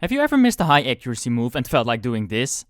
Have you ever missed a high accuracy move and felt like doing this?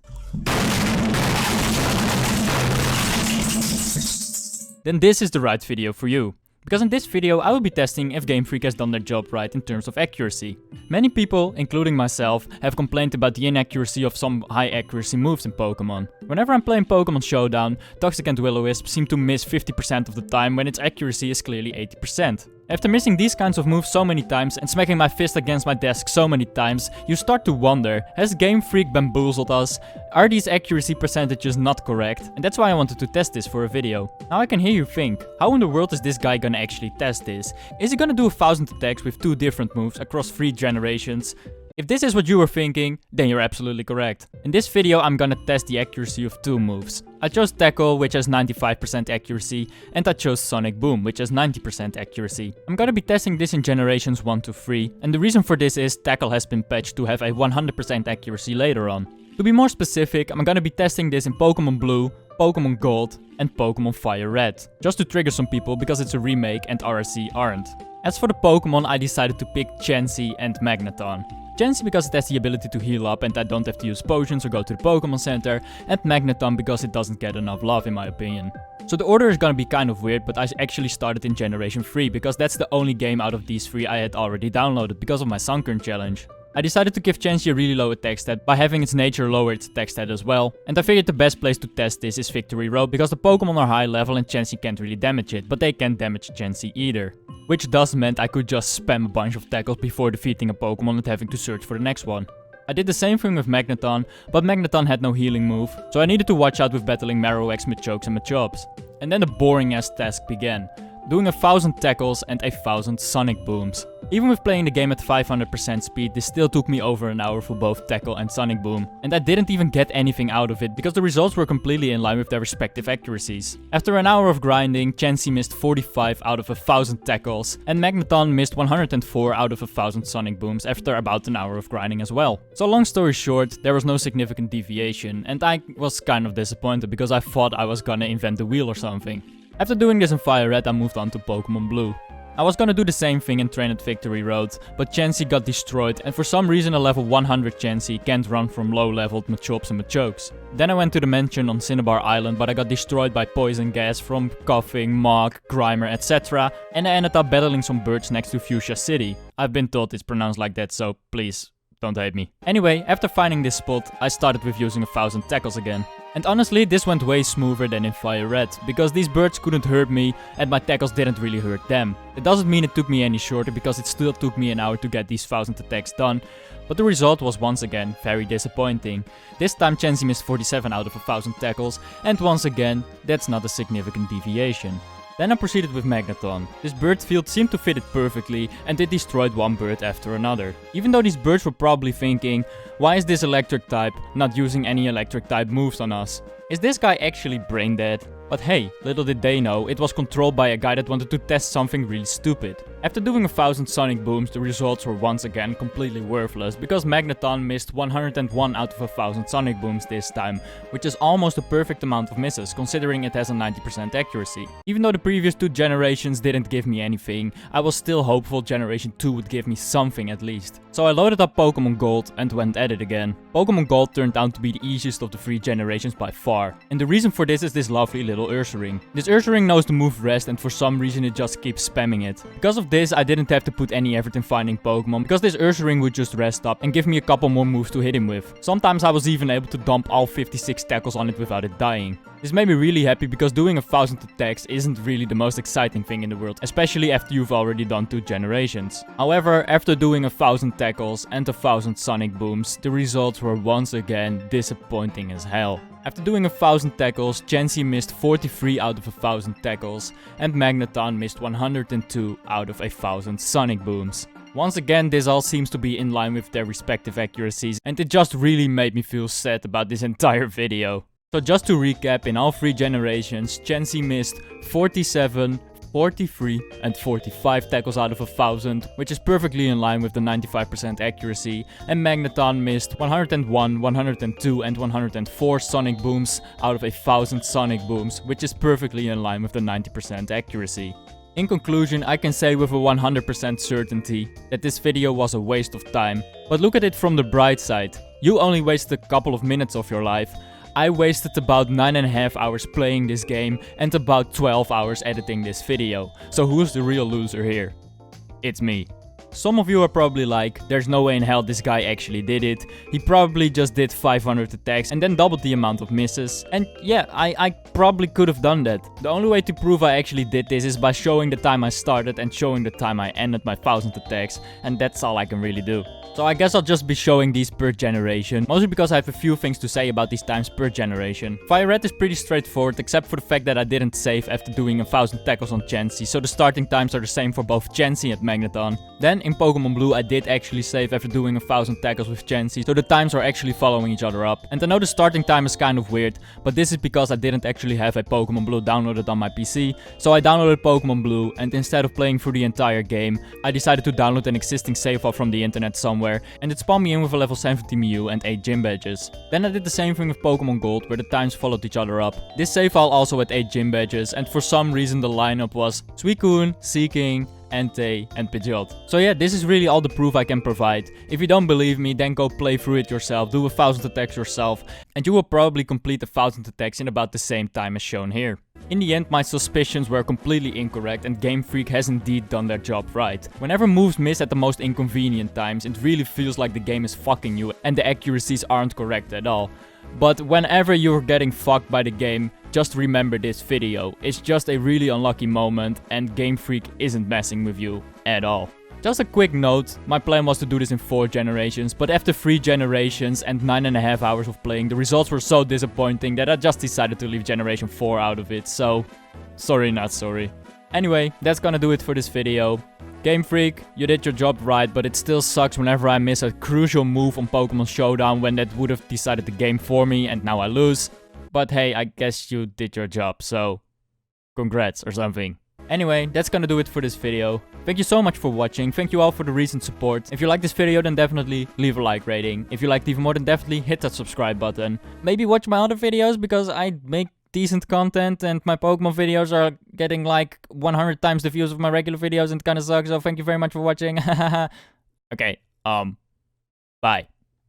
Then this is the right video for you. Because in this video I will be testing if Game Freak has done their job right in terms of accuracy. Many people, including myself, have complained about the inaccuracy of some high accuracy moves in Pokémon. Whenever I'm playing Pokémon Showdown, Toxic and Will-O-Wisp seem to miss 50% of the time when its accuracy is clearly 80%. After missing these kinds of moves so many times and smacking my fist against my desk so many times, you start to wonder, has Game Freak bamboozled us? Are these accuracy percentages not correct? And that's why I wanted to test this for a video. Now I can hear you think, how in the world is this guy gonna actually test this? Is he gonna do 1000 attacks with 2 different moves across 3 generations? If this is what you were thinking, then you're absolutely correct. In this video I'm gonna test the accuracy of 2 moves. I chose Tackle, which has 95% accuracy, and I chose Sonic Boom, which has 90% accuracy. I'm gonna be testing this in generations 1 to 3, and the reason for this is Tackle has been patched to have a 100% accuracy later on. To be more specific, I'm gonna be testing this in Pokémon Blue, Pokémon Gold, and Pokémon Fire Red. Just to trigger some people because it's a remake and RSC aren't. As for the Pokémon, I decided to pick Chansey and Magneton. Chansey because it has the ability to heal up and I don't have to use potions or go to the Pokémon Center, and Magneton because it doesn't get enough love in my opinion. So the order is gonna be kind of weird, but I actually started in Generation 3 because that's the only game out of these 3 I had already downloaded because of my Sunkern challenge. I decided to give Chansey a really low attack stat by having its nature lower its attack stat as well, and I figured the best place to test this is Victory Road because the Pokémon are high level and Chansey can't really damage it, but they can't damage Chansey either. Which thus meant I could just spam a bunch of tackles before defeating a Pokémon and having to search for the next one. I did the same thing with Magneton, but Magneton had no healing move, so I needed to watch out with battling Marowaks, Machokes and Machops. And then the boring ass task began. Doing 1000 tackles and 1000 Sonic Booms. Even with playing the game at 500% speed, this still took me over an hour for both Tackle and Sonic Boom. And I didn't even get anything out of it because the results were completely in line with their respective accuracies. After an hour of grinding, Chansey missed 45 out of 1000 tackles, and Magneton missed 104 out of 1000 Sonic Booms after about an hour of grinding as well. So long story short, there was no significant deviation, and I was kind of disappointed because I thought I was gonna invent the wheel or something. After doing this in Fire Red, I moved on to Pokémon Blue. I was gonna do the same thing and train at Victory Road, but Chansey got destroyed and for some reason a level 100 Chansey can't run from low leveled Machops and Machokes. Then I went to the mansion on Cinnabar Island, but I got destroyed by poison gas from Coughing, Mog, Grimer, etc. And I ended up battling some birds next to Fuchsia City. I've been told it's pronounced like that, so please, don't hate me. Anyway, after finding this spot, I started with using 1000 tackles again. And honestly, this went way smoother than in Fire Red, because these birds couldn't hurt me and my tackles didn't really hurt them. It doesn't mean it took me any shorter because it still took me an hour to get these 1000 attacks done, but the result was once again very disappointing. This time Chansey missed 47 out of 1000 tackles, and once again, that's not a significant deviation. Then I proceeded with Magneton. This bird field seemed to fit it perfectly and it destroyed one bird after another. Even though these birds were probably thinking, why is this electric type not using any electric type moves on us? Is this guy actually brain dead? But hey, little did they know, it was controlled by a guy that wanted to test something really stupid. After doing 1000 Sonic Booms, the results were once again completely worthless, because Magneton missed 101 out of 1000 Sonic Booms this time, which is almost a perfect amount of misses, considering it has a 90% accuracy. Even though the previous 2 generations didn't give me anything, I was still hopeful Generation 2 would give me something at least. So I loaded up Pokémon Gold and went at it again. Pokémon Gold turned out to be the easiest of the 3 generations by far, and the reason for this is this lovely little Ursaring. This Ursaring knows the move Rest and for some reason it just keeps spamming it. Because of this I didn't have to put any effort in finding Pokemon, because this Ursaring would just rest up and give me a couple more moves to hit him with. Sometimes I was even able to dump all 56 tackles on it without it dying. This made me really happy because doing 1000 attacks isn't really the most exciting thing in the world, especially after you've already done 2 generations. However, after doing 1000 tackles and 1000 Sonic Booms, the results were once again disappointing as hell. After doing 1000 tackles, Chansey missed 43 out of 1000 tackles, and Magneton missed 102 out of 1000 Sonic Booms. Once again, this all seems to be in line with their respective accuracies, and it just really made me feel sad about this entire video. So just to recap, in all 3 generations, Chansey missed 47, 43 and 45 tackles out of 1000, which is perfectly in line with the 95% accuracy, and Magneton missed 101, 102 and 104 Sonic Booms out of 1000 Sonic Booms, which is perfectly in line with the 90% accuracy. In conclusion, I can say with a 100% certainty that this video was a waste of time. But look at it from the bright side. You only wasted a couple of minutes of your life. I wasted about 9.5 hours playing this game and about 12 hours editing this video. So who's the real loser here? It's me. Some of you are probably like, there's no way in hell this guy actually did it. He probably just did 500 attacks and then doubled the amount of misses. And yeah, I probably could have done that. The only way to prove I actually did this is by showing the time I started and showing the time I ended my 1000 attacks. And that's all I can really do. So I guess I'll just be showing these per generation, mostly because I have a few things to say about these times per generation. Fire Red is pretty straightforward, except for the fact that I didn't save after doing 1000 tackles on Chansey, so the starting times are the same for both Chansey and Magneton. Then in Pokemon Blue I did actually save after doing 1000 tackles with Chansey, so the times are actually following each other up. And I know the starting time is kind of weird, but this is because I didn't actually have a Pokemon Blue downloaded on my PC, so I downloaded Pokemon Blue, and instead of playing through the entire game, I decided to download an existing save file from the internet somewhere, and it spawned me in with a level 70 Mew and 8 gym badges. Then I did the same thing with Pokemon Gold, where the times followed each other up. This save file also had 8 gym badges, and for some reason the lineup was Suicune, Seaking, Entei, and Pidgeot. So yeah, this is really all the proof I can provide. If you don't believe me, then go play through it yourself, do 1000 attacks yourself, and you will probably complete 1000 attacks in about the same time as shown here. In the end, my suspicions were completely incorrect and Game Freak has indeed done their job right. Whenever moves miss at the most inconvenient times, it really feels like the game is fucking you and the accuracies aren't correct at all. But whenever you're getting fucked by the game, just remember this video. It's just a really unlucky moment and Game Freak isn't messing with you at all. Just a quick note, my plan was to do this in 4 generations, but after 3 generations and 9.5 hours of playing, the results were so disappointing that I just decided to leave generation 4 out of it, so sorry not sorry. Anyway, that's gonna do it for this video. Game Freak, you did your job right, but it still sucks whenever I miss a crucial move on Pokemon Showdown when that would have decided the game for me and now I lose. But hey, I guess you did your job, so congrats or something. Anyway, that's gonna do it for this video. Thank you so much for watching, thank you all for the recent support. If you like this video, then definitely leave a like rating. If you liked even more, then definitely hit that subscribe button. Maybe watch my other videos, because I make decent content and my Pokemon videos are getting like 100 times the views of my regular videos and it kinda sucks, so thank you very much for watching. Okay, bye.